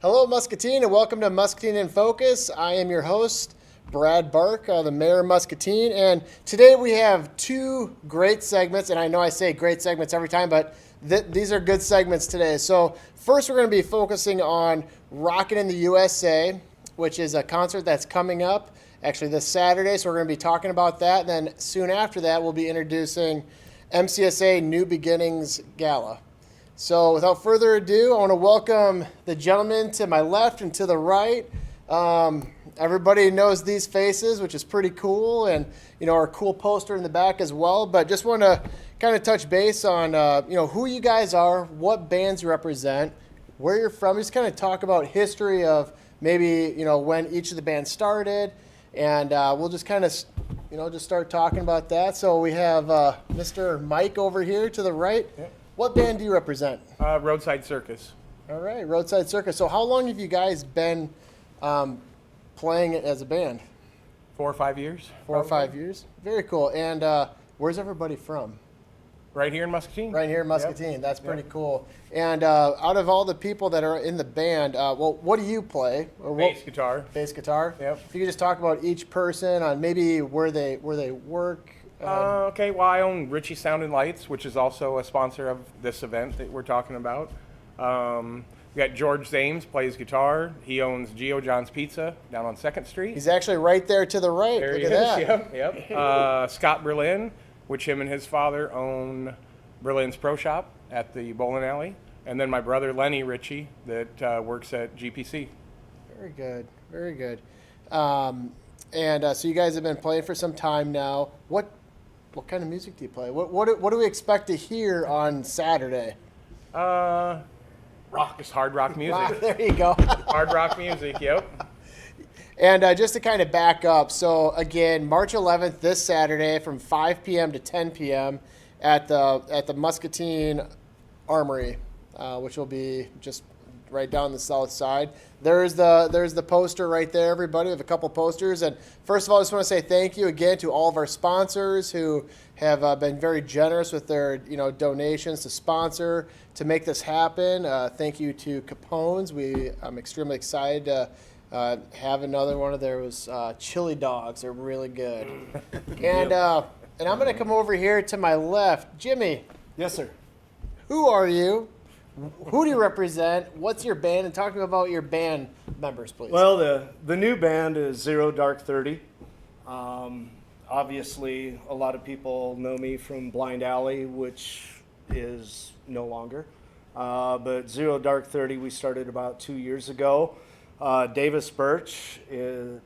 Hello, Muscatine, and welcome to Muscatine in Focus. I am your host, Brad Bark, the mayor of Muscatine, and today we have two great segments, and I know I say great segments every time, but these are good segments today. So first, we're going to be focusing on Rockin in the USA, which is a concert that's coming up actually this Saturday, so we're going to be talking about that. And then soon after that, we'll be introducing MCSA New Beginnings Gala. So without further ado, I want to welcome the gentlemen to my left and to the right. Everybody knows these faces, which is pretty cool, and our cool poster in the back as well. But just want to kind of touch base on who you guys are, what bands you represent, where you're from. Just kind of talk about history of maybe when each of the bands started, and we'll just kind of just start talking about that. So we have Mr. Mike over here to the right. Yep. What band do you represent? Roadside Circus. All right, Roadside Circus. So how long have you guys been playing it as a band? 4 or 5 years. 4 or 5 years. Very cool. And where's everybody from? Right here in Muscatine. Right here in Muscatine. Yep. That's pretty cool. And out of all the people that are in the band, what do you play? Bass guitar. Bass guitar. Yep. If you could just talk about each person on maybe where they work. Okay, well, I own Ritchie Sound and Lights, which is also a sponsor of this event that we're talking about. We got George Zames, plays guitar. He owns Geo John's Pizza down on 2nd Street. He's actually right there to the right. There Look he at is. that. Yep. Scott Berlin, which him and his father own Berlin's Pro Shop at the bowling alley. And then my brother Lenny Ritchie that works at GPC. Very good. Very good. So you guys have been playing for some time now. What kind of music do you play? What do we expect to hear on Saturday? Rock is hard rock music. There you go. Hard rock music, yep. And just to kind of back up, so again, March 11th, this Saturday from 5 p.m. to 10 p.m. at the Muscatine Armory, which will be just right down the south side. There's the poster right there, everybody. We have a couple posters. And first of all, I just want to say thank you again to all of our sponsors who have been very generous with their donations to sponsor to make this happen. Thank you to Capone's. I'm extremely excited to have another one of those chili dogs. They're really good. And I'm going to come over here to my left. Jimmy. Yes, sir. Who are you? Who do you represent? What's your band? And talk to me about your band members, please. Well, the new band is Zero Dark 30. Obviously, a lot of people know me from Blind Alley, which is no longer. But Zero Dark 30 we started about 2 years ago. Davis Birch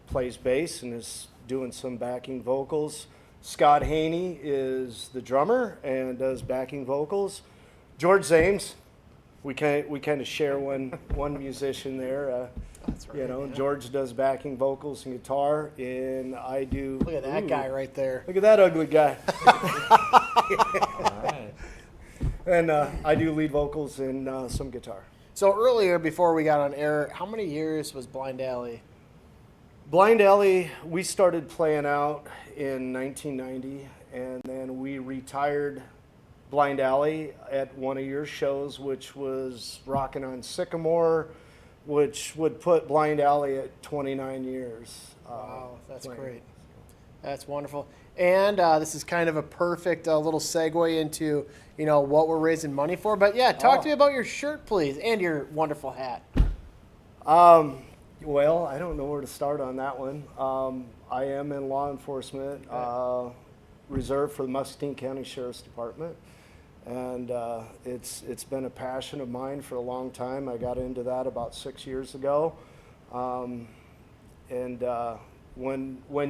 plays bass and is doing some backing vocals. Scott Haney is the drummer and does backing vocals. George Zames. We kind of share one musician there. That's right. Yeah. George does backing vocals and guitar, and I do. Look at that guy right there. Look at that ugly guy. All right. And I do lead vocals and some guitar. So earlier, before we got on air, how many years was Blind Alley? Blind Alley, we started playing out in 1990, and then we retired Blind Alley at one of your shows, which was Rockin on Sycamore, which would put Blind Alley at 29 years. Wow, that's great. That's wonderful. And this is kind of a perfect little segue into what we're raising money for. But yeah, talk to me about your shirt, please, and your wonderful hat. Well, I don't know where to start on that one. I am in law enforcement, reserved for the Muscatine County Sheriff's Department. And it's been a passion of mine for a long time. I got into that about 6 years ago. When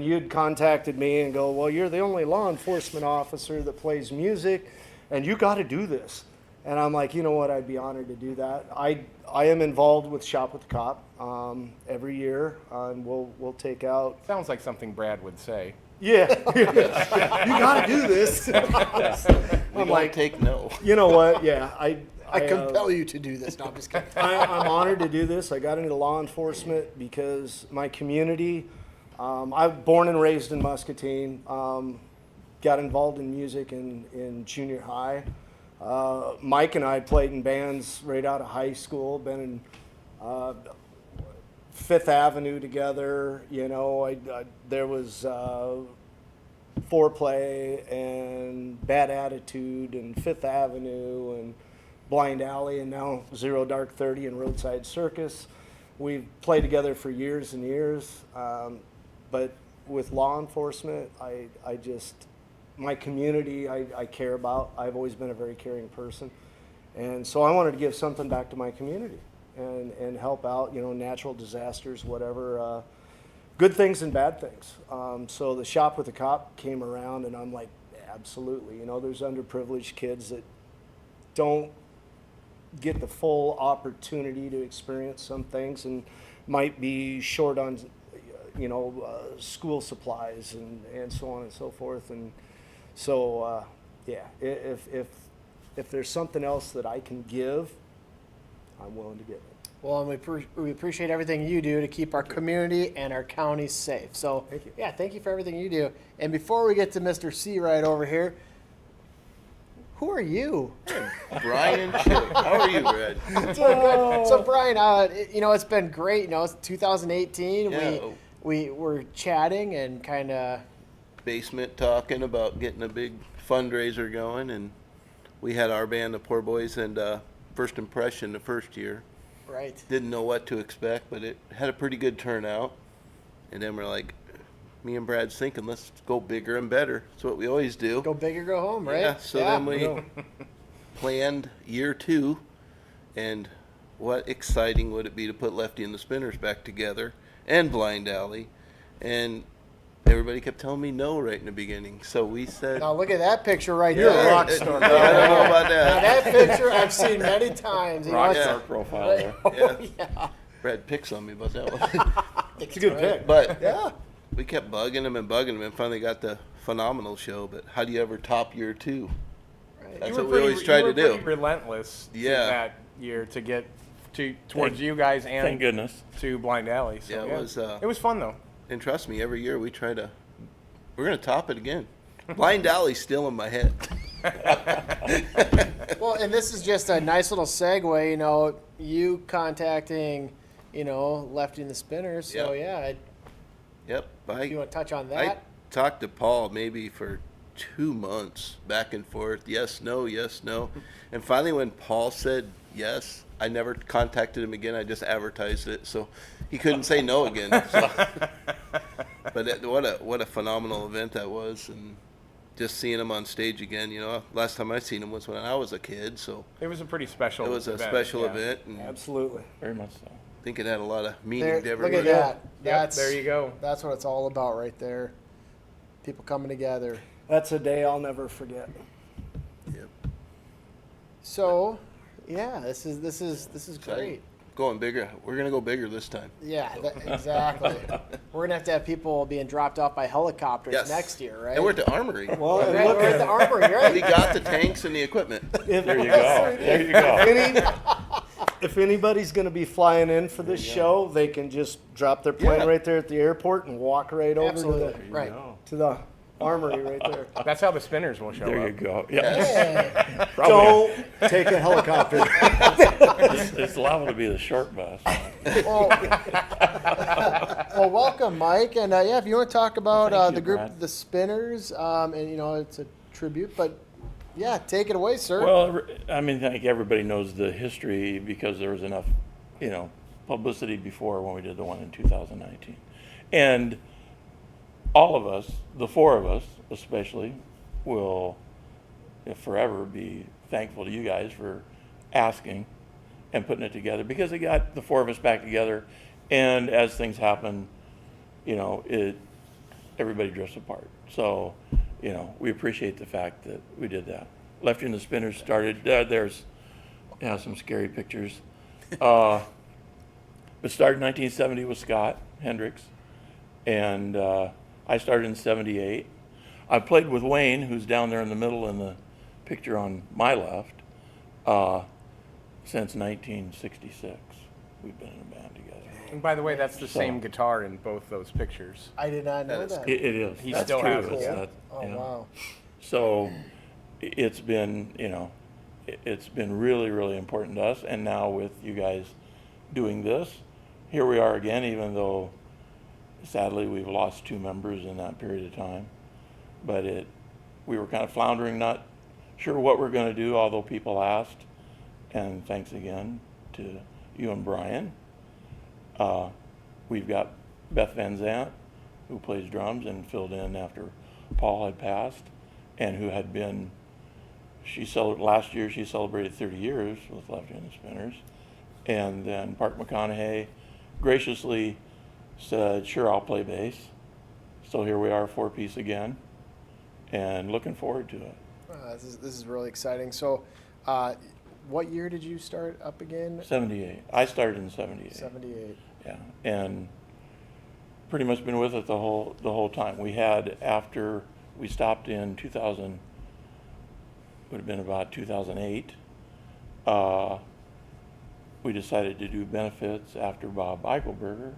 you'd contacted me and go, well, you're the only law enforcement officer that plays music, and you got to do this. And I'm like, you know what, I'd be honored to do that. I am involved with Shop with the Cop every year, and we'll take out. Sounds like something Brad would say. Yeah, you got to do this. I'm like, take no. You know what? Yeah, I compel you to do this. No, I'm just kidding. I'm honored to do this. I got into law enforcement because my community. I'm born and raised in Muscatine. Got involved in music in junior high. Mike and I played in bands right out of high school. Been in Fifth Avenue together, you know, there was Foreplay and Bad Attitude and Fifth Avenue and Blind Alley and now Zero Dark 30 and Roadside Circus. We've played together for years and years, but with law enforcement, I just, my community I care about. I've always been a very caring person. And so I wanted to give something back to my community and help out, you know, natural disasters, whatever, good things and bad things. So the Shop with a Cop came around and I'm like, absolutely. You know, there's underprivileged kids that don't get the full opportunity to experience some things and might be short on, you know, school supplies and so on and so forth. And so, yeah, if there's something else that I can give, I'm willing to give it. Well, and we appreciate everything you do to keep our community and our county safe. So, Thank you. yeah, thank you for everything you do. And before we get to Mr. Seright over here, who are you? Brian Chick. How are you, Brad? Doing good. So, Brian, you know, it's been great. You know, it's 2018. Yeah. We were chatting and kind of Basement talking about getting a big fundraiser going, and we had our band, the Poor Boys, and first impression the first year. right. Didn't know what to expect, but it had a pretty good turnout. And then we're like, me and Brad's thinking, let's go bigger and better. That's what we always do. Go big or go home, right? Yeah, so then we planned year 2, and what exciting would it be to put Lefty and the Spinners back together and Blind Alley, and everybody kept telling me no right in the beginning. So we said, Now look at that picture right You're there. a rock star. I don't know about Now that. that picture I've seen many times. You know, Rock it's- star profile there. Yeah. yeah. Brad picks on me about that one. It's a good pick. But Yeah. we kept bugging him and finally got the phenomenal show. But how do you ever top year 2? Right. That's You what were we always try you were to do. pretty relentless Yeah. that year to get towards you guys and Thank goodness. to Blind Alley. So, Yeah, it it was fun though. And trust me, every year we're going to top it again. Blind Alley's still in my head. Well, and this is just a nice little segue. You know, you contacting, you know, Lefty and the Spinners. So Yep. yeah, Yep. you want to touch on I that? talked to Paul maybe for 2 months, back and forth, yes, no, yes, no. And finally when Paul said yes, I never contacted him again. I just advertised it, so he couldn't say no again. So. But what a phenomenal event that was, and just seeing him on stage again. You know, last time I seen him was when I was a kid, so It was a pretty special. it was a event, special yeah. event, and I Absolutely. Very much so. think it had a lot of meaning There, to look everybody. at that. Yep, That's there you go. That's what it's all about, right there. People coming together. That's a day I'll never forget. Yep. So, yeah, this is great. Going bigger. We're gonna go bigger this time. Yeah, exactly. We're gonna have to have people being dropped off by helicopters Yes. next year, right? And we're at the Armory. Well, and Right, look we're at at the armory, right? We got the tanks and the equipment. if, There you go. There you go. if anybody's going to be flying in for this show, they can just drop their plane Yeah. right there at the airport and walk right over Absolutely, to right. the armory right there. That's how the Spinners will show There up. you go. Yeah. Yeah. Probably. Don't take a helicopter. It's liable to be the short bus. Well, well, welcome, Mike, and yeah, if you want to talk about Thank the you, group, Brad. the Spinners, and you know, it's a tribute, but yeah, take it away, sir. Well, I mean, I think everybody knows the history because there was enough, publicity before when we did the one in 2019. And all of us, the 4 of us especially, will forever be thankful to you guys for asking and putting it together, because it got the 4 of us back together. And as things happen, everybody drifts apart. So, we appreciate the fact that we did that. Lefty and the Spinners started, there's some scary pictures. But started in 1970 with Scott Hendricks, and I started in 78. I played with Wayne, who's down there in the middle in the picture on my left, since 1966. We've been in a band together. And by the way, that's the So- same guitar in both those pictures. I did not know That is that. It is. He That's still true. has it, It's yeah. not, Oh wow. So it's been, it's been really, really important to us. And now with you guys doing this. Here we are again, even though sadly we've lost 2 members in that period of time. But we were kind of floundering, not sure what we're going to do, although people asked. And thanks again to you and Brian. We've got Beth Van Zant, who plays drums and filled in after Paul had passed, and who had been, last year she celebrated 30 years with Left-Handed Spinners. And then Park McConaughey graciously said, sure, I'll play bass. So here we are, 4-piece again, and looking forward to it. This is really exciting. So, what year did you start up again? 78. I started in 78. 78. Yeah, and pretty much been with it the whole time. We had, after we stopped in 2000, would have been about 2008. We decided to do benefits after Bob Eichelberger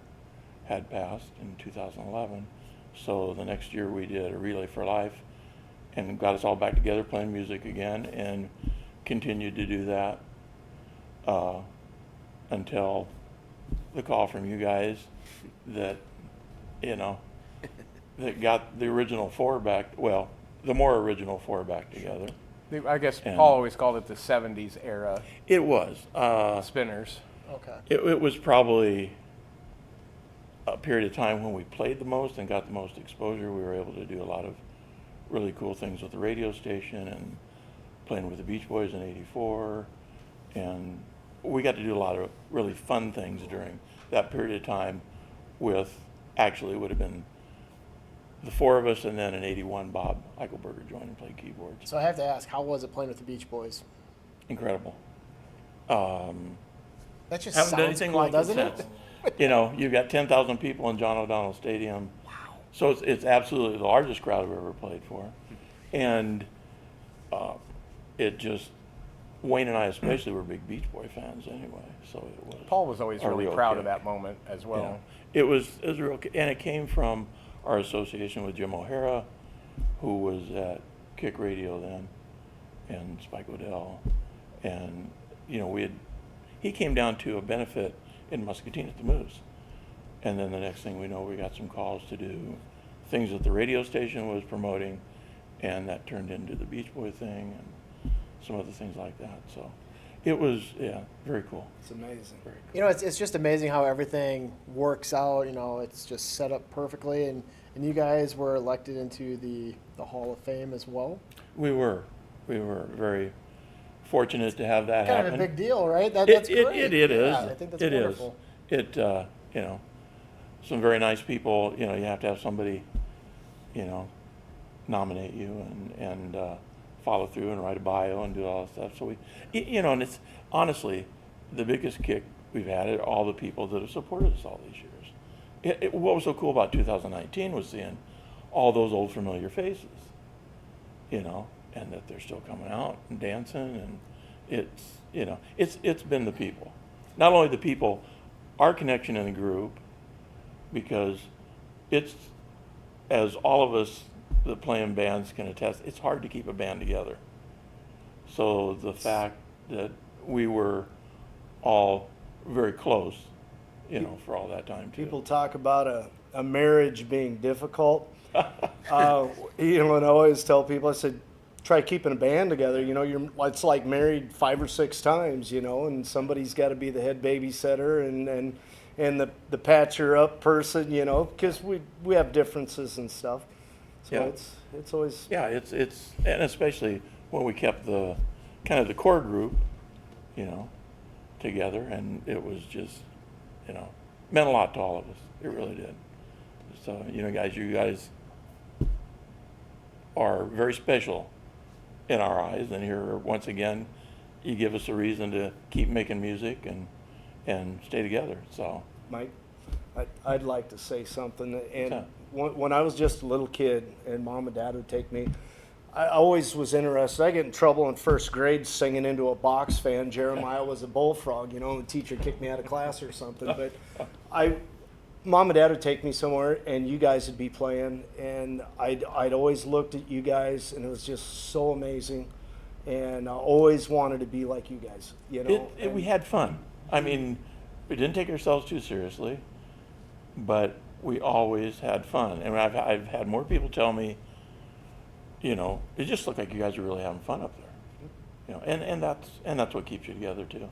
had passed in 2011. So the next year we did a Relay for Life and got us all back together playing music again, and continued to do that until the call from you guys that, that got the original 4 back, well, the more original 4 back together. I guess And Paul always called it the 70s era It was. spinners. Okay. It was probably a period of time when we played the most and got the most exposure. We were able to do a lot of really cool things with the radio station and playing with the Beach Boys in '84. And we got to do a lot of really fun things during that period of time with, actually it would have been the 4 of us, and then in '81 Bob Eichelberger joined and played keyboards. So I have to ask, how was it playing with the Beach Boys? Incredible. That just Haven't done sounds anything cool, like it doesn't since. it? You've got 10,000 people in John O'Donnell Stadium. Wow. So it's absolutely the largest crowd I've ever played for. And it just, Wayne and I especially were big Beach Boy fans anyway. So it was. Paul was always a really real proud kick. of that moment as well. Yeah. It was a real, and it came from our association with Jim O'Hara, who was at Kick Radio then, and Spike Odell. And, he came down to a benefit in Muscatine at the Moose. And then the next thing we know, we got some calls to do things that the radio station was promoting, and that turned into the Beach Boy thing and some other things like that. So it was, very cool. It's amazing. Very cool. It's just amazing how everything works out. It's just set up perfectly, and you guys were elected into the Hall of Fame as well. We were very fortunate to have that Kind happen. of a big deal, right? That's great. It is. Yeah, I think that's It is. wonderful. Some very nice people. You have to have somebody, nominate you and follow through and write a bio and do all that stuff. So and it's honestly the biggest kick we've had are all the people that have supported us all these years. What was so cool about 2019 was seeing all those old familiar faces, and that they're still coming out and dancing, and it's been the people. Not only the people, our connection in the group, because it's, as all of us that play in bands can attest, it's hard to keep a band together. So the fact that we were all very close, for all that time too. People talk about a marriage being difficult. And I always tell people, I said, try keeping a band together. It's like married 5 or 6 times, and somebody's got to be the head babysitter and the patcher up person, because we have differences and stuff. So Yeah. it's always. Yeah, it's and especially when we kept the kind of the core group, together, and it was just, meant a lot to all of us. It really did. So, guys, you guys are very special in our eyes, and here once again, you give us a reason to keep making music and stay together. So, Mike, I'd like to say something. And Okay. when I was just a little kid and Mom and Dad would take me, I always was interested. I get in trouble in first grade singing into a box fan. Jeremiah was a bullfrog, the teacher kicked me out of class or something. But Mom and Dad would take me somewhere, and you guys would be playing, and I'd always looked at you guys, and it was just so amazing. And I always wanted to be like you guys, we had fun. I mean, we didn't take ourselves too seriously, but we always had fun. And I've had more people tell me, you know, it just looked like you guys were really having fun up there. You know, and that's what keeps you together too.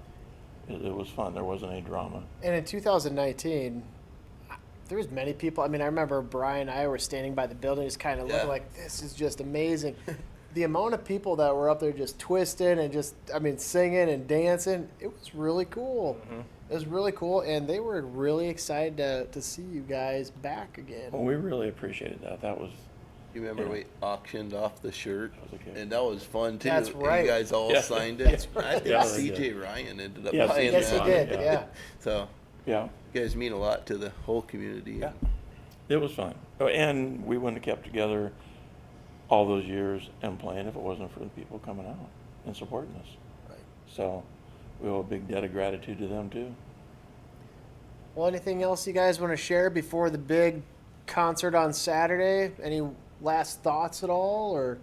It was fun. There wasn't any drama. And in 2019, there was many people. I mean, I remember Brian and I were standing by the building, just kind of looking like, this is just amazing. The amount of people that were up there just twisting and just, I mean, singing and dancing, it was really cool. Mm-hmm. It was really cool, and they were really excited to see you guys back again. Well, we really appreciated that. That was, You remember Yeah. we auctioned off the shirt, was okay. and that was fun too. That's And right. you guys all Yeah. signed it. That's I think Yeah, they C.J. Ryan ended up Yeah, buying Yes, that. he did, Yeah. yeah. So yeah, you guys mean a lot to the whole community. yeah. It was fun. Oh, and we wouldn't have kept together all those years and playing if it wasn't for the people coming out and supporting us. Right. So we owe a big debt of gratitude to them too. Well, anything else you guys want to share before the big concert on Saturday? Any last thoughts at all, or?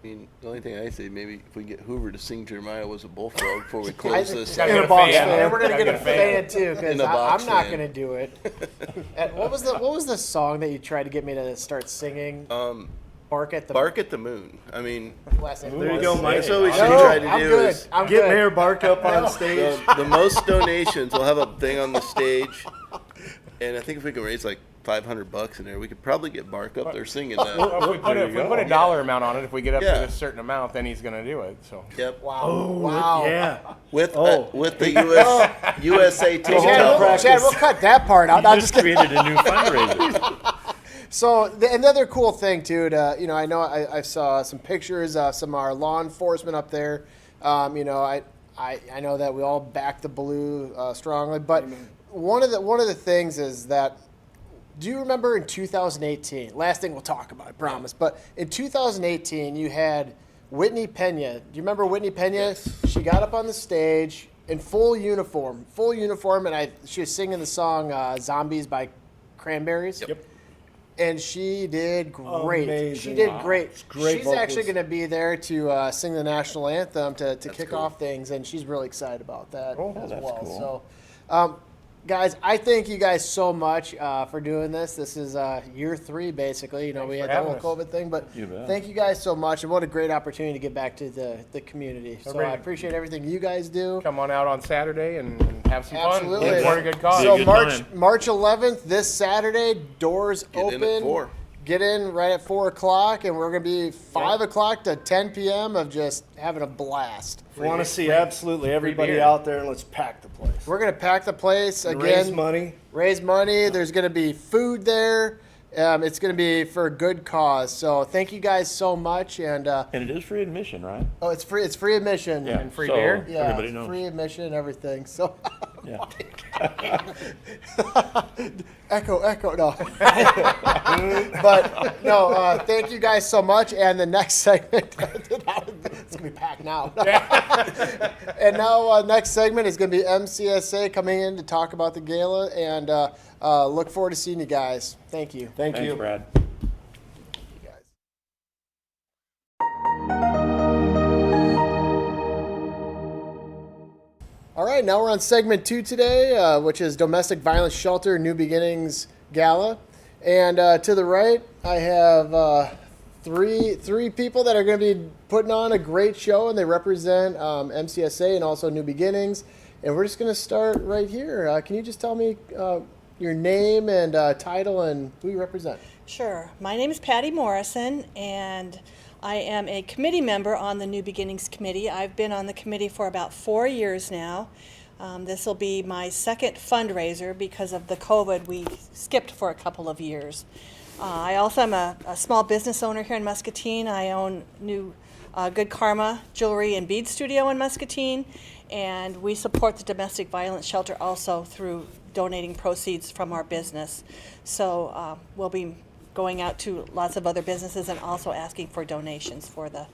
I mean, the only thing I say, maybe if we get Hoover to sing Jeremiah Was a Bullfrog before we close this. Gotta In get a a box fan. fan. We're gonna Gotta get a fan too, because In a box I'm not fan. gonna do it. And what was the song that you tried to get me to start singing? Bark at the Bark at the Moon. I mean, last name. There you go, Mike. that's what we should No, try to I'm do good. is I'm Get good. Mayor Bark up on stage. the most donations. We'll have a thing on the stage, and I think if we can raise like $500 in there, we could probably get Bark up there singing that. Well, if we put, There if you we put a go. dollar amount on it, if we get up Yeah. to a certain amount, then he's going to do it. So Yep. Wow! Wow! Yeah. With Oh. with the USA Chad, TikTok. we'll cut that part out. I'm just Just kidding. created a new fundraiser. So another cool thing too, I know I saw some pictures of some of our law enforcement up there. I know that we all back the blue strongly, but one of the things is that, do you remember in 2018? Last thing we'll talk about, I promise. But in 2018, you had Whitney Pena. Do you remember Whitney Pena? Yes. She got up on the stage in full uniform, and she was singing the song "Zombies" by Cranberries. Yep. And she did great. Amazing. She did Wow. great. Great She's vocals. actually going to be there to sing the national anthem to kick cool. off things, and she's really excited about that as that's well. cool. So, guys, I thank you guys so much for doing this. This is year 3, basically. We had for the whole having us. COVID thing, but You bet. thank you guys so much, and what a great opportunity to get back to the community. So I great. appreciate everything you guys do. come on out on Saturday and have some Absolutely. fun. Support a good cause. So good March time. March 11th, this Saturday, doors Get open. in at 4. Get in right at 4 o'clock, and we're going to be 5 o'clock to 10 p.m. of just having a blast. We want to see absolutely everybody beer. out there, and let's pack the place. We're going to pack the place again. Raise money. Raise money. There's going to be food there. It's going to be for a good cause. So thank you guys so much. And And it is free admission, right? it's free. It's free admission. Yeah. And free so beer? Yeah, Everybody knows. free admission and everything. So Yeah. echo, no. But no, thank you guys so much. And the next segment, it's gonna be packed now. And now next segment is gonna be MCSA coming in to talk about the gala, and look forward to seeing you guys. Thank you. Thank Thanks, you. Brad. You guys. All right, now we're on segment 2 today, which is Domestic Violence Shelter New Beginnings Gala. And to the right, I have three people that are going to be putting on a great show, and they represent MCSA and also New Beginnings. And we're just going to start right here. Can you just tell me your name and title and who you represent? Sure. My name is Patti Morrison, and I am a committee member on the New Beginnings Committee. I've been on the committee for about 4 years now. This will be my second fundraiser because of the COVID. We skipped for a couple of years. I also am a small business owner here in Muscatine. I own new Good Karma Jewelry and Bead Studio in Muscatine, and we support the domestic violence shelter also through donating proceeds from our business. So we'll be going out to lots of other businesses and also asking for donations for the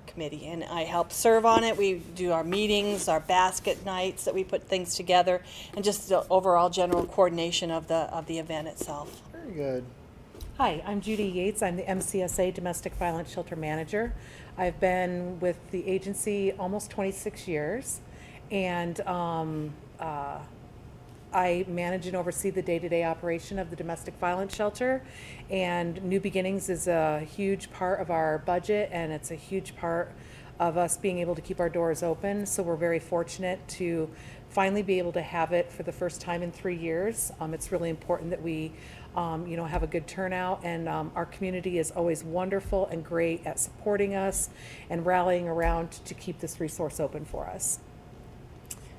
committee. And I help serve on it. We do our meetings, our basket nights that we put things together, and just the overall general coordination of the event itself. Very good. Hi, I'm Judy Yates. I'm the MCSA Domestic Violence Shelter Manager. I've been with the agency almost 26 years, and I manage and oversee the day-to-day operation of the domestic violence shelter, and New Beginnings is a huge part of our budget, and it's a huge part of us being able to keep our doors open. So we're very fortunate to finally be able to have it for the first time in 3 years. It's really important that we have a good turnout, and our community is always wonderful and great at supporting us and rallying around to keep this resource open for us.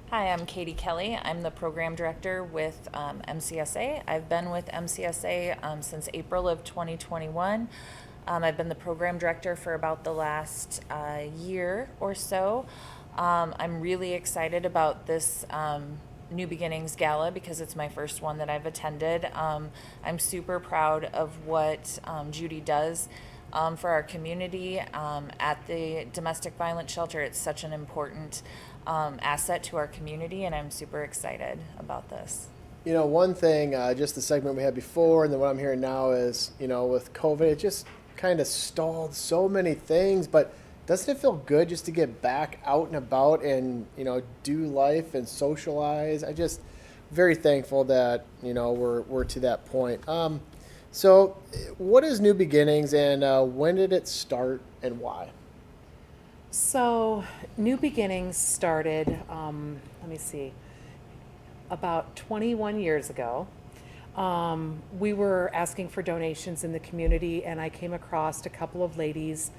Hi, I'm Katie Kelly. I'm the program director with MCSA. I've been with MCSA since April of 2021. I've been the program director for about the last year or so. I'm really excited about this New Beginnings Gala because it's my first one that I've attended. I'm super proud of what Judy does for our community at the domestic violence shelter. It's such an important asset to our community, and I'm super excited about this. You know, one thing, just the segment we had before, and then what I'm hearing now is, with COVID, it just kind of stalled so many things. But doesn't it feel good just to get back out and about and, do life and socialize? I just very thankful that, we're to that point. So what is New Beginnings, and when did it start and why? So New Beginnings started, about 21 years ago. We were asking for donations in the community, and I came across a couple of ladies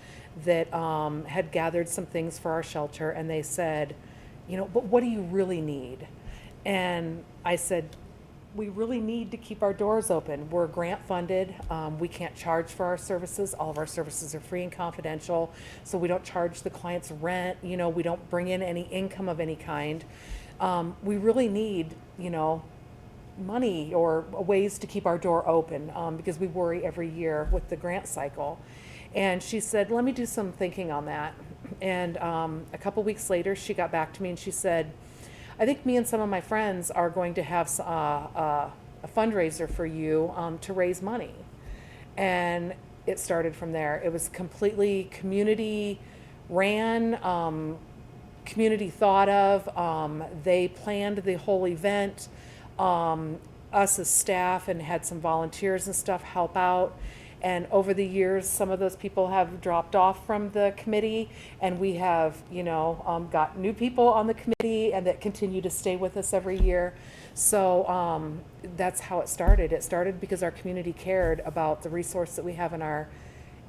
that had gathered some things for our shelter, and they said, but what do you really need? And I said, we really need to keep our doors open. We're grant funded. We can't charge for our services. All of our services are free and confidential. So we don't charge the clients rent. We don't bring in any income of any kind. We really need, money or ways to keep our door open because we worry every year with the grant cycle. And she said, let me do some thinking on that. And a couple weeks later, she got back to me and she said, I think me and some of my friends are going to have a fundraiser for you to raise money. And it started from there. It was completely community ran, community thought of. They planned the whole event. Us as staff and had some volunteers and stuff help out. And over the years, some of those people have dropped off from the committee, and we have, got new people on the committee and that continue to stay with us every year. So that's how it started. It started because our community cared about the resource that we have in our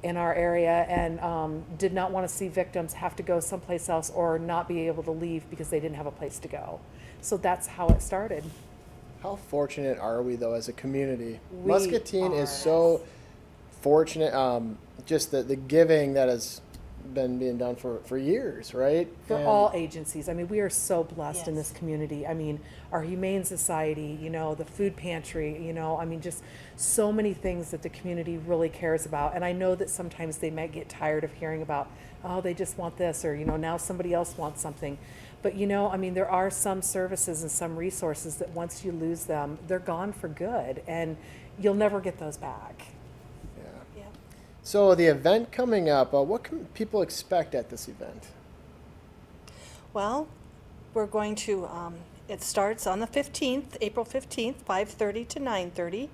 area, and did not want to see victims have to go someplace else or not be able to leave because they didn't have a place to go. So that's how it started. How fortunate are we, though, as a community? We Muscatine are. is so fortunate. Just the giving that has been being done for years, right? For And all agencies. I mean, we are so blessed in Yes. this community. I mean, our Humane Society, the food pantry, just so many things that the community really cares about. And I know that sometimes they might get tired of hearing about, oh, they just want this, or, now somebody else wants something. But, there are some services and some resources that once you lose them, they're gone for good, and you'll never get those back. Yeah. Yeah. So the event coming up, what can people expect at this event? Well, we're going to, it starts on the 15th, April 15th, 5:30 to 9:30.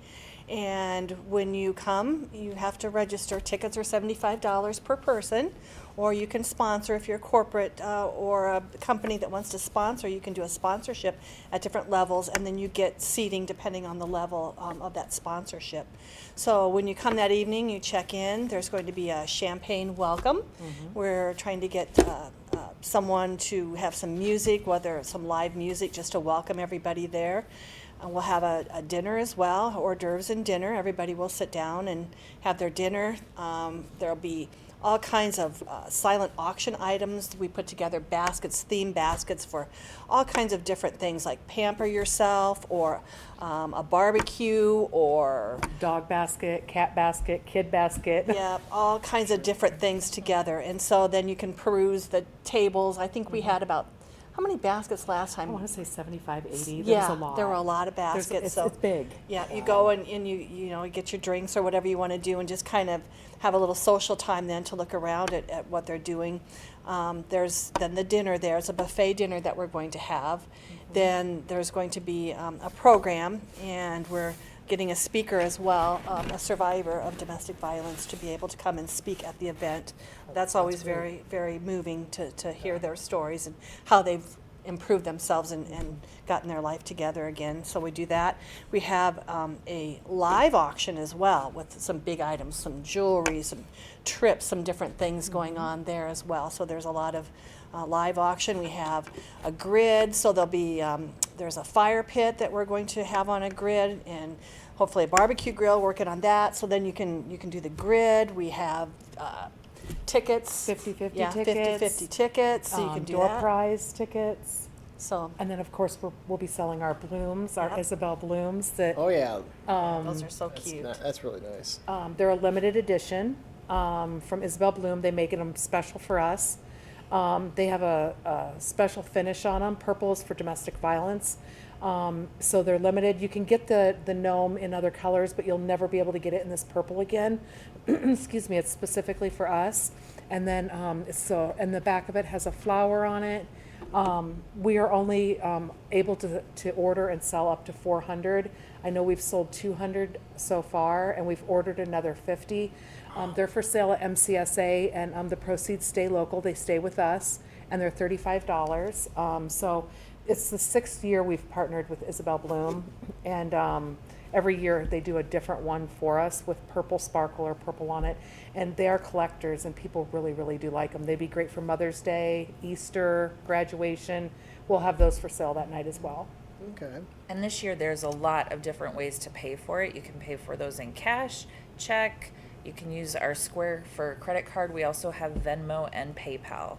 And when you come, you have to register. Tickets are $75 per person, or you can sponsor if you're corporate or a company that wants to sponsor. You can do a sponsorship at different levels, and then you get seating depending on the level of that sponsorship. So when you come that evening, you check in. There's going to be a champagne welcome. We're trying to get someone to have some music, whether it's some live music, just to welcome everybody there. We'll have a dinner as well, hors d'oeuvres and dinner. Everybody will sit down and have their dinner. There'll be all kinds of silent auction items. We put together baskets, theme baskets for all kinds of different things like pamper yourself, or a barbecue, or Dog basket, cat basket, kid basket. yeah, all kinds of different things together. And so then you can peruse the tables. I think we had about, how many baskets last time? I want to say 75, 80. There Yeah, was a lot. there were a lot of baskets. So It's big. yeah, you go and you get your drinks or whatever you want to do, and just kind of have a little social time then to look around at what they're doing. There's then the dinner there. It's a buffet dinner that we're going to have. Then there's going to be a program, and we're getting a speaker as well, a survivor of domestic violence, to be able to come and speak at the event. That's always very, very moving to hear their stories and how they've improved themselves and gotten their life together again. So we do that. We have a live auction as well with some big items, some jewelry, some trips, some different things going on there as well. So there's a lot of live auction. We have a grid, so there'll be there's a fire pit that we're going to have on a grid, and hopefully a barbecue grill, working on that. So then you can do the grid. We have tickets, 50-50 yeah, tickets. 50-50 tickets, so you can do door that. prize tickets. So And then, of course, we'll be selling our blooms, our Yep. Isabel blooms that Oh yeah, those are so that's, cute. that's really nice. they're a limited edition from Isabel Bloom. They make them special for us. They have a special finish on them. Purple is for domestic violence. So they're limited. You can get the gnome in other colors, but you'll never be able to get it in this purple again. Excuse me, it's specifically for us. And then, and the back of it has a flower on it. We are only able to order and sell up to 400. I know we've sold 200 so far, and we've ordered another 50. They're for sale at MCSA, and the proceeds stay local. They stay with us, and they're $35. So it's the 6th year we've partnered with Isabel Bloom, and every year they do a different one for us with purple sparkle or purple on it. And they are collectors, and people really, really do like them. They'd be great for Mother's Day, Easter, graduation. We'll have those for sale that night as well. Okay. And this year, there's a lot of different ways to pay for it. You can pay for those in cash, check. You can use our Square for credit card. We also have Venmo and PayPal.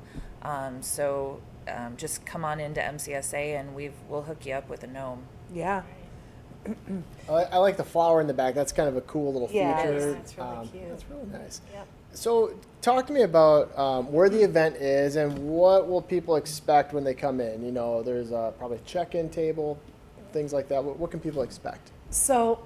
Just come on into MCSA, and we'll hook you up with a gnome. Yeah. I like the flower in the back. That's kind of a cool little Yeah, feature. it's really cute. That's really nice. Yep. So talk to me about where the event is and what will people expect when they come in. You know, there's probably a check-in table, things like that. What can people expect? So,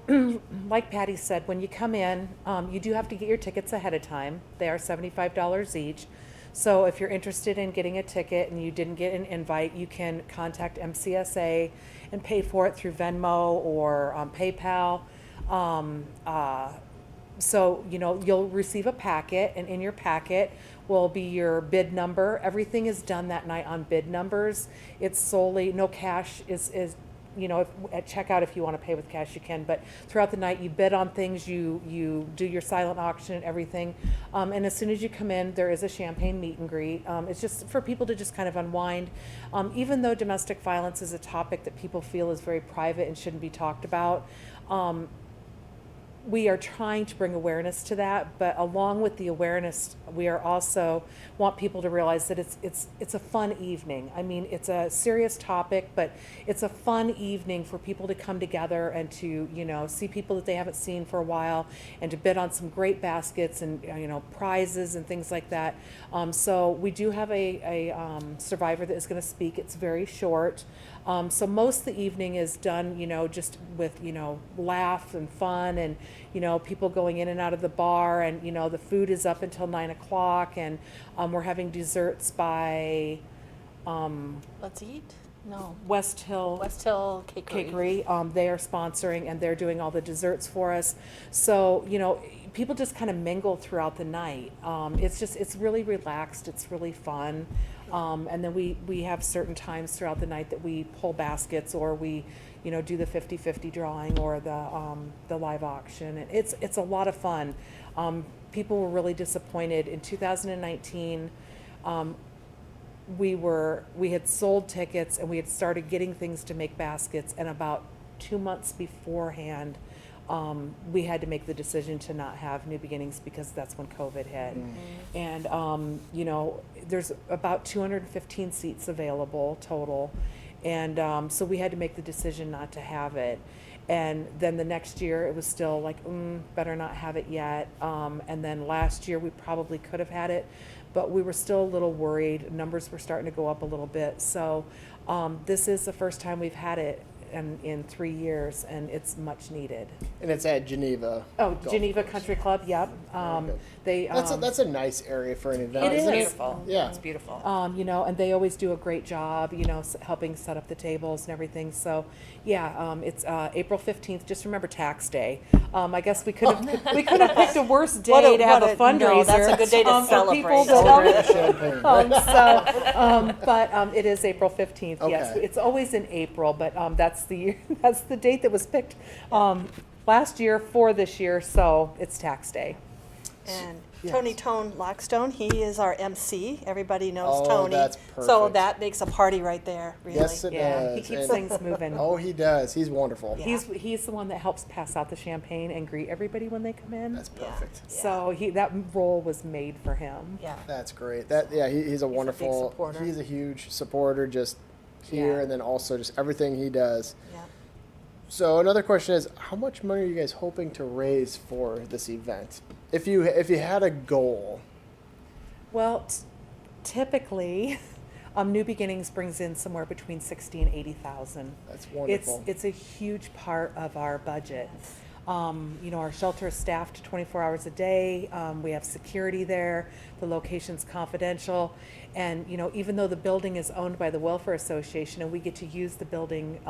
like Patti said, when you come in, you do have to get your tickets ahead of time. They are $75 each. So if you're interested in getting a ticket and you didn't get an invite, you can contact MCSA and pay for it through Venmo or PayPal. So, you'll receive a packet, and in your packet will be your bid number. Everything is done that night on bid numbers. It's solely, no cash is at checkout, if you want to pay with cash, you can, but throughout the night, you bid on things, you do your silent auction and everything. And as soon as you come in, there is a champagne meet and greet. It's just for people to just kind of unwind. Even though domestic violence is a topic that people feel is very private and shouldn't be talked about, we are trying to bring awareness to that, but along with the awareness, we are also want people to realize that it's a fun evening. I mean, it's a serious topic, but it's a fun evening for people to come together and to, see people that they haven't seen for a while, and to bid on some great baskets and, prizes and things like that. So we do have a survivor that is going to speak. It's very short. So most of the evening is done, just with, laugh and fun, and, people going in and out of the bar, and, the food is up until 9 o'clock, and we're having desserts by Let's eat? No. West Hill Cakery. Cakery. They are sponsoring, and they're doing all the desserts for us. So, people just kind of mingle throughout the night. It's really relaxed. It's really fun. And then we have certain times throughout the night that we pull baskets, or we, do the 50-50 drawing, or the live auction. And it's a lot of fun. People were really disappointed in 2019. We had sold tickets, and we had started getting things to make baskets, and about 2 months beforehand, we had to make the decision to not have New Beginnings, because that's when COVID hit. Mm-hmm. And, there's about 215 seats available total. And so we had to make the decision not to have it. And then the next year, it was still like, better not have it yet. And then last year, we probably could have had it, but we were still a little worried. Numbers were starting to go up a little bit. So this is the first time we've had it in 3 years, and it's much needed. And it's at Geneva. Oh, Golf Geneva Course. Country Club, yep. good. They, That's a nice area for an event. It isn't is. Beautiful. Yeah. It's beautiful. you know, and they always do a great job, you know, helping set up the tables and everything. So, yeah, it's April 15th. Just remember tax day. I guess we could have picked a worse day to have a fundraiser. No, that's a good day to for people celebrate. that- Champagne. but it is April 15th. Yes, Okay. it's always in April, but that's the date that was picked last year for this year. So it's tax day. And Yes. Tony Tone Lockstone, he is our MC. Everybody knows Oh, Tony. that's So perfect. that makes a party right there, really. Yes, it Yeah, does. he keeps And- things moving. Oh, he does. He's wonderful. Yeah. He's the one that helps pass out the champagne and greet everybody when they come in. That's perfect. So that role was made for him. Yeah. That's great. He's a wonderful. supporter. He's a huge supporter, just here, Yeah. and then also just everything he does. Yeah. So another question is, how much money are you guys hoping to raise for this event? If you had a goal. Well, typically, New Beginnings brings in somewhere between 60 and 80,000. That's wonderful. It's a huge part of our budget. You know, our shelter is staffed 24 hours a day. We have security there. The location's confidential. And, you know, even though the building is owned by the Welfare Association and we get to use the building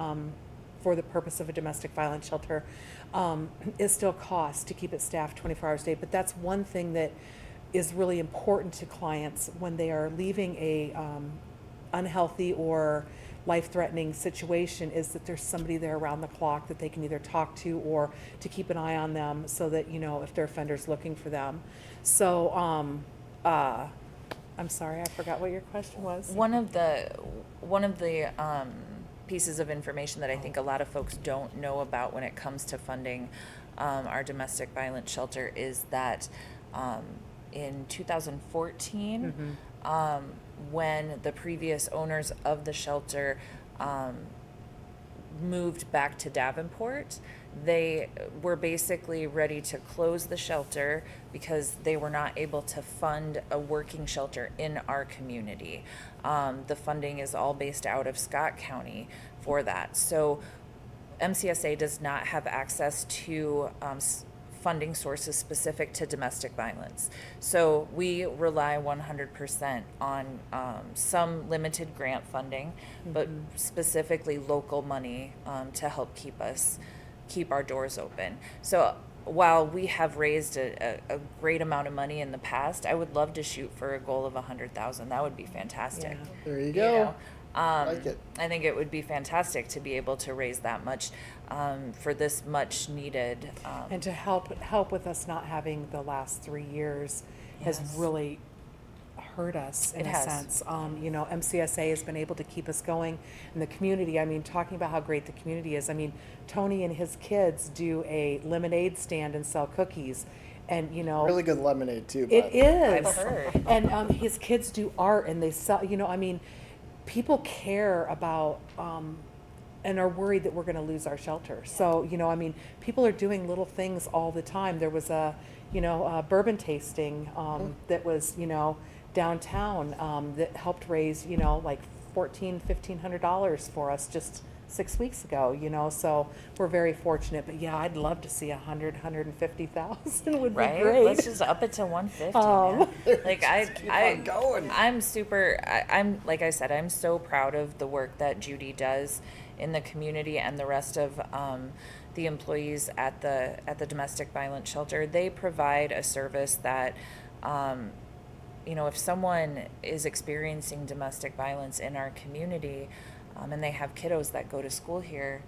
for the purpose of a domestic violence shelter, it still costs to keep it staffed 24 hours a day. But that's one thing that is really important to clients when they are leaving a unhealthy or life-threatening situation, is that there's somebody there around the clock that they can either talk to or to keep an eye on them, so that, you know, if their offender's looking for them. So I'm sorry, I forgot what your question was. One of the pieces of information that I think a lot of folks don't know about when it comes to funding our domestic violence shelter is that in 2014, when the previous owners of the shelter moved back to Davenport, they were basically ready to close the shelter because they were not able to fund a working shelter in our community. The funding is all based out of Scott County for that. So MCSA does not have access to funding sources specific to domestic violence. So we rely 100% on some limited grant funding, but specifically local money to help keep our doors open. So while we have raised a great amount of money in the past, I would love to shoot for a goal of 100,000. That would be fantastic. Yeah. There you go. know? Like it. I think it would be fantastic to be able to raise that much for this much needed. And to help with us not having the last 3 years has Yes. really hurt us in It a has. sense. You know, MCSA has been able to keep us going in the community. I mean, talking about how great the community is. I mean, Tony and his kids do a lemonade stand and sell cookies. And, you know, Really good lemonade too. it by the way. is. I've heard. And his kids do art and they sell, you know, I mean, people care about and are worried that we're going to lose our shelter. So, you know, I mean, people are doing little things all the time. There was a bourbon tasting that was, you know, downtown that helped raise, you know, like $1,500 for us just 6 weeks ago, you know, so we're very fortunate. But yeah, I'd love to see 150,000 would Right? be great. Let's just up it to 150. Man. Like on going. I'm like I said, I'm so proud of the work that Judy does in the community and the rest of the employees at the domestic violence shelter. They provide a service that you know, if someone is experiencing domestic violence in our community, and they have kiddos that go to school here,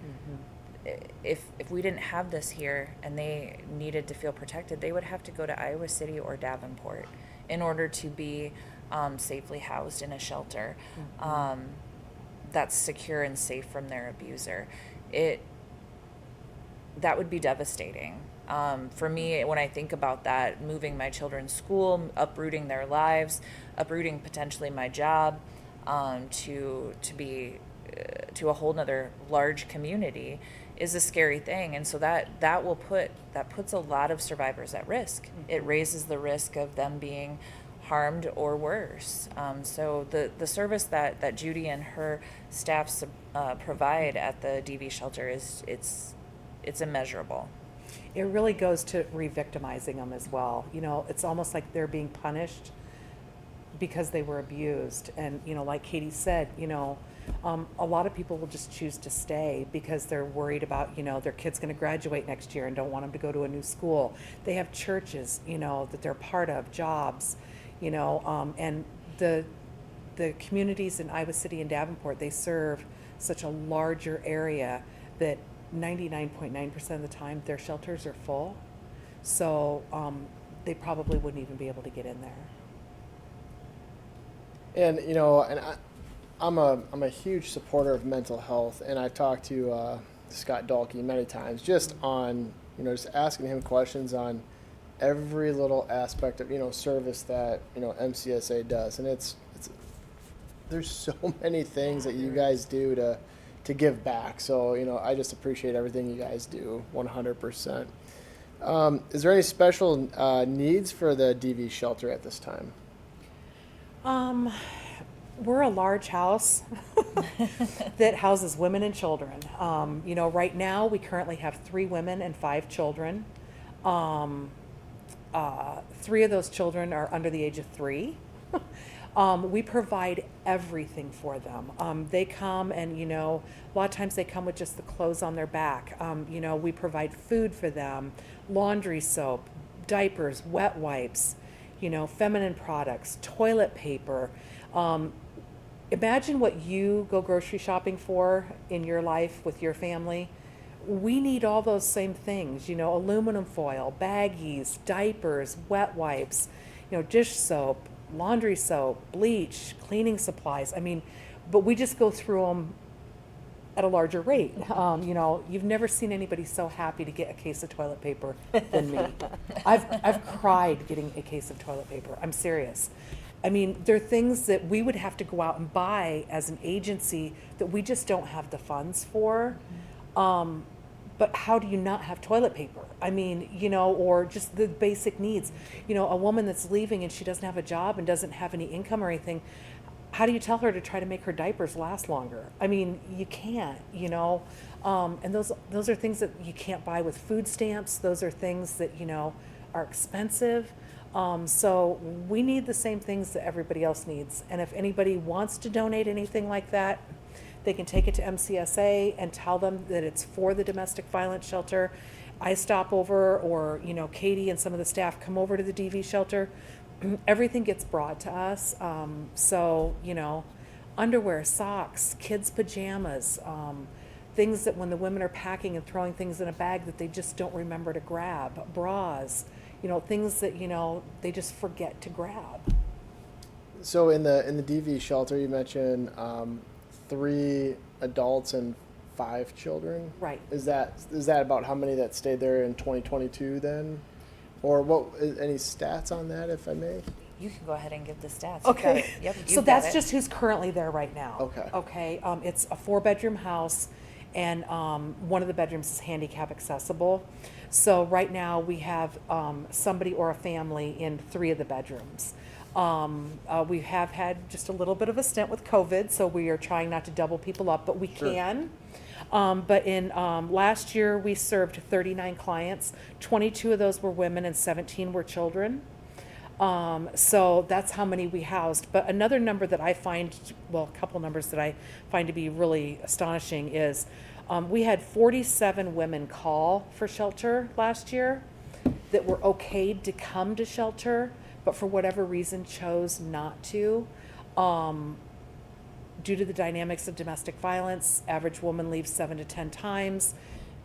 if we didn't have this here and they needed to feel protected, they would have to go to Iowa City or Davenport in order to be safely housed in a shelter that's secure and safe from their abuser. That would be devastating. For me, when I think about that, moving my children's school, uprooting their lives, uprooting potentially my job, to a whole nother large community is a scary thing. And so that puts a lot of survivors at risk. It raises the risk of them being harmed or worse. So the service that Judy and her staff provide at the DV shelter it's immeasurable. It really goes to re-victimizing them as well. You know, it's almost like they're being punished because they were abused. And, you know, like Katie said, you know, a lot of people will just choose to stay because they're worried about, you know, their kid's going to graduate next year and don't want them to go to a new school. They have churches, you know, that they're part of, jobs, you know, and the communities in Iowa City and Davenport, they serve such a larger area that 99.9% of the time their shelters are full. So they probably wouldn't even be able to get in there. And you know, and I'm a huge supporter of mental health, and I've talked to Scott Dalkey many times, just on, you know, just asking him questions on every little aspect of, you know, service that, you know, MCSA does, and it's there's so many things that you guys do to give back. So, you know, I just appreciate everything you guys do 100%. Is there any special needs for the DV shelter at this time? We're a large house that houses women and children. You know, right now we currently have 3 women and 5 children. 3 of those children are under the age of 3. We provide everything for them. They come and, you know, a lot of times they come with just the clothes on their back. You know, we provide food for them, laundry soap, diapers, wet wipes, you know, feminine products, toilet paper. Imagine what you go grocery shopping for in your life with your family. We need all those same things, you know, aluminum foil, baggies, diapers, wet wipes, you know, dish soap, laundry soap, bleach, cleaning supplies. I mean, but we just go through them at a larger rate. You know, you've never seen anybody so happy to get a case of toilet paper than me. I've cried getting a case of toilet paper. I'm serious. I mean, there are things that we would have to go out and buy as an agency that we just don't have the funds for. But how do you not have toilet paper? I mean, you know, or just the basic needs. You know, a woman that's leaving and she doesn't have a job and doesn't have any income or anything, how do you tell her to try to make her diapers last longer? I mean, you can't, you know. And those are things that you can't buy with food stamps. Those are things that, you know, are expensive. So we need the same things that everybody else needs. And if anybody wants to donate anything like that, they can take it to MCSA and tell them that it's for the domestic violence shelter. I stop over, or, you know, Katie and some of the staff come over to the DV shelter. Everything gets brought to us. So, you know, underwear, socks, kids' pajamas, things that when the women are packing and throwing things in a bag that they just don't remember to grab, bras, you know, things that, you know, they just forget to grab. So in the DV shelter, you mentioned 3 adults and 5 children. Right. Is that about how many that stayed there in 2022 then, or what? Any stats on that, if I may? You can go ahead and give the stats. Okay. Yep. So that's just who's currently there right now. Okay. Okay. It's a 4-bedroom house, and one of the bedrooms is handicap accessible. So right now we have somebody or a family in 3 of the bedrooms. We have had just a little bit of a stint with COVID, so we are trying not to double people up, but we can. But in last year, we served 39 clients. 22 of those were women and 17 were children. So that's how many we housed. But another number that I find, well, a couple numbers that I find to be really astonishing is we had 47 women call for shelter last year that were okayed to come to shelter, but for whatever reason chose not to. Due to the dynamics of domestic violence, average woman leaves 7 to 10 times.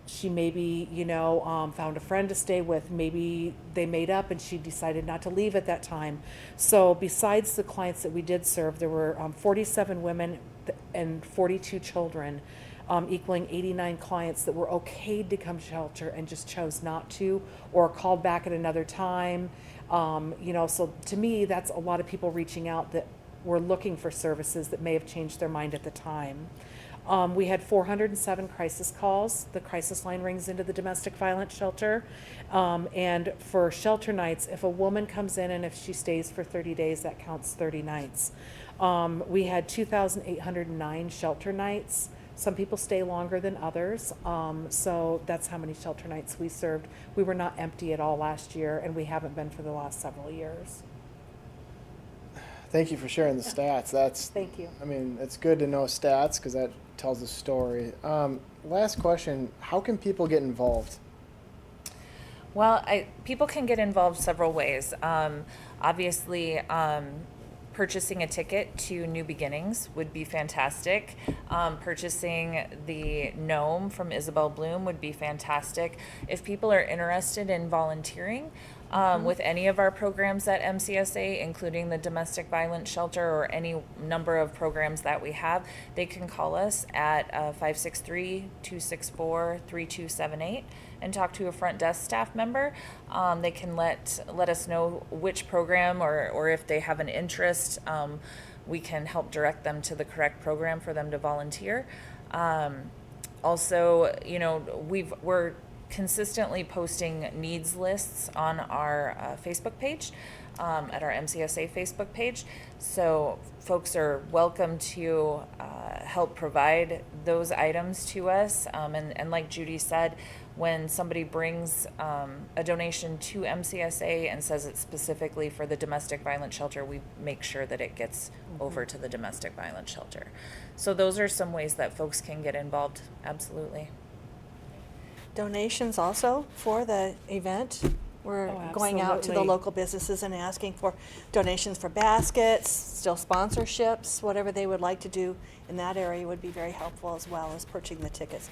She maybe, you know, found a friend to stay with. Maybe they made up and she decided not to leave at that time. So besides the clients that we did serve, there were 47 women and 42 children, equaling 89 clients that were okayed to come to shelter and just chose not to, or called back at another time. You know, so to me, that's a lot of people reaching out that were looking for services that may have changed their mind at the time. We had 407 crisis calls. The crisis line rings into the domestic violence shelter. And for shelter nights, if a woman comes in and if she stays for 30 days, that counts 30 nights. We had 2,809 shelter nights. Some people stay longer than others. So that's how many shelter nights we served. We were not empty at all last year, and we haven't been for the last several years. Thank you for sharing the stats. That's, Thank you. I mean, it's good to know stats because that tells a story. Last question, how can people get involved? Well, people can get involved several ways. Obviously, purchasing a ticket to New Beginnings would be fantastic. Purchasing the gnome from Isabel Bloom would be fantastic. If people are interested in volunteering with any of our programs at MCSA, including the domestic violence shelter or any number of programs that we have, they can call us at 563-264-3278 and talk to a front desk staff member. They can let us know which program or if they have an interest, we can help direct them to the correct program for them to volunteer. Also, we're consistently posting needs lists on our Facebook page, at our MCSA Facebook page. So folks are welcome to help provide those items to us. And like Judy said, when somebody brings a donation to MCSA and says it's specifically for the domestic violence shelter, we make sure that it gets over to the domestic violence shelter. So those are some ways that folks can get involved, absolutely. Donations also for the event. We're going out to the absolutely. local businesses and asking for donations for baskets, still sponsorships, whatever they would like to do in that area would be very helpful, as well as purchasing the tickets.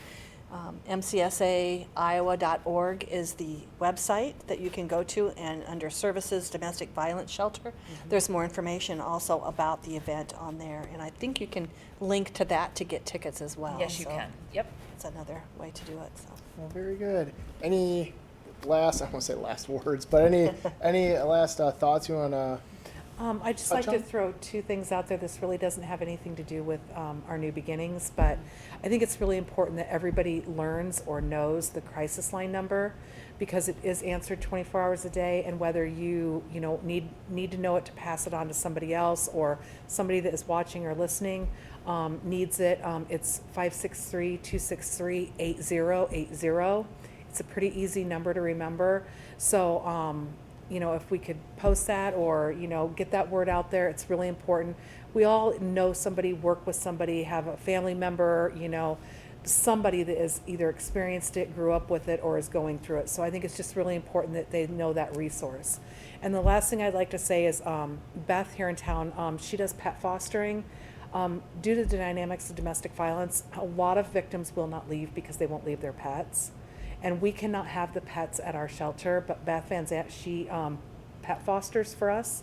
MCSAiowa.org is the website that you can go to, and under Services Domestic Violence Shelter, there's more information also about the event on there, and I think you can link to that to get tickets as well. Yes, you So can. Yep. it's another way to do it. So. Well, very good. Any last, I won't say last words, but any last thoughts you want to? I'd just Touch like to on? throw two things out there. This really doesn't have anything to do with our New Beginnings, but I think it's really important that everybody learns or knows the crisis line number, because it is answered 24 hours a day, and whether you need to know it to pass it on to somebody else, or somebody that is watching or listening needs it. It's 563-263-8080. It's a pretty easy number to remember. So, if we could post that or, get that word out there, it's really important. We all know somebody, work with somebody, have a family member, somebody that has either experienced it, grew up with it, or is going through it. So I think it's just really important that they know that resource. And the last thing I'd like to say is Beth here in town, she does pet fostering. Due to the dynamics of domestic violence, a lot of victims will not leave because they won't leave their pets. And we cannot have the pets at our shelter, but Beth Van Zant, she pet fosters for us.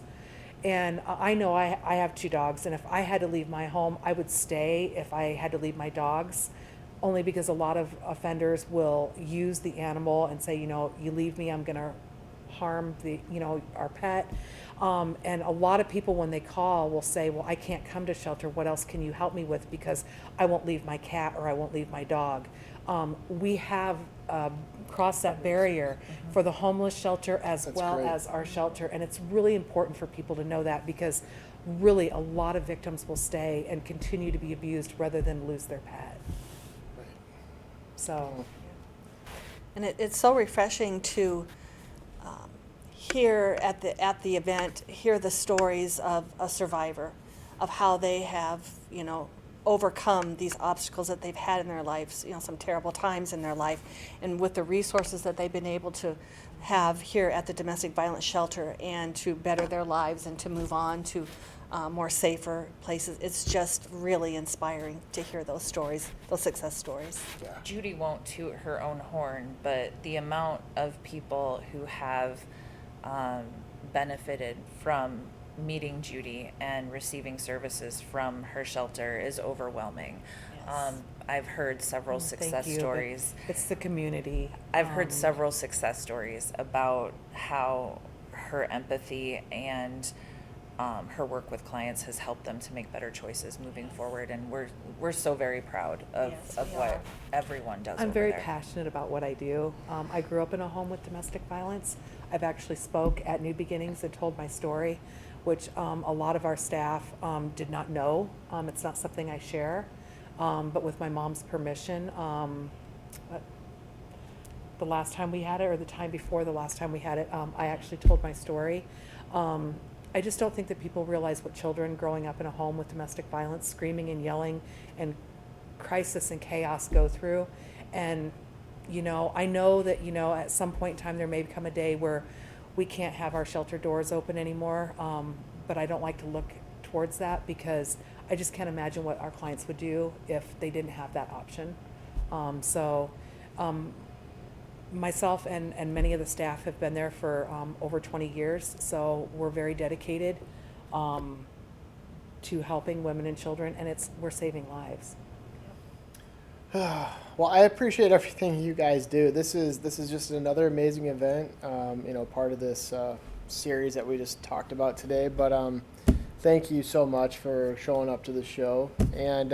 And I know I have 2 dogs, and if I had to leave my home, I would stay if I had to leave my dogs, only because a lot of offenders will use the animal and say, you leave me, I'm going to harm our pet. And a lot of people, when they call, will say, well, I can't come to shelter. What else can you help me with? Because I won't leave my cat or I won't leave my dog. We have crossed that barrier for the homeless shelter as well as our shelter. And it's really important for people to know that, because really a lot of victims will stay and continue to be abused rather than lose their pet. So. And it's so refreshing to hear at the event, hear the stories of a survivor, of how they have, overcome these obstacles that they've had in their lives, some terrible times in their life, and with the resources that they've been able to have here at the domestic violence shelter, and to better their lives and to move on to more safer places. It's just really inspiring to hear those stories, those success stories. Yeah. Judy won't toot her own horn, but the amount of people who have benefited from meeting Judy and receiving services from her shelter is overwhelming. Yes. I've heard several success stories. It's the community. I've heard several success stories about how her empathy and her work with clients has helped them to make better choices moving forward, and we're so very proud of, Yes, of we what are. everyone does. I'm over very there. passionate about what I do. I grew up in a home with domestic violence. I've actually spoke at New Beginnings and told my story, which a lot of our staff did not know. It's not something I share, but with my mom's permission, the last time we had it, or the time before the last time we had it, I actually told my story. I just don't think that people realize what children growing up in a home with domestic violence, screaming and yelling and crisis and chaos go through. And, I know that, at some point in time there may come a day where we can't have our shelter doors open anymore, but I don't like to look towards that because I just can't imagine what our clients would do if they didn't have that option. Myself and many of the staff have been there for over 20 years, so we're very dedicated to helping women and children, and we're saving lives. Well, I appreciate everything you guys do. This is just another amazing event, part of this series that we just talked about today. But thank you so much for showing up to the show. And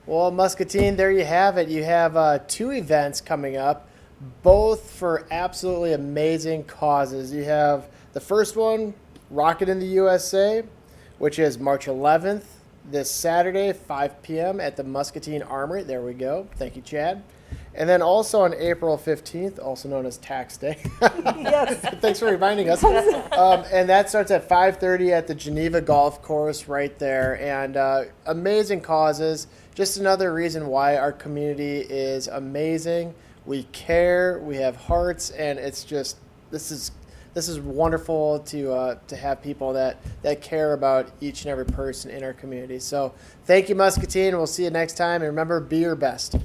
well, Muscatine, there you have it. You have 2 events coming up, both for absolutely amazing causes. You have the first one, Rockin in the USA, which is March 11th, this Saturday, 5 p.m. at the Muscatine Armory. There we go. Thank you, Chad. And then also on April 15th, also known as Tax Day. Yes. Thanks for reminding us. And that starts at 5:30 at the Geneva Golf Course right there. And amazing causes. Just another reason why our community is amazing. We care, we have hearts, and it's just, this is wonderful to have people that care about each and every person in our community. So thank you, Muscatine. We'll see you next time. And remember, be your best.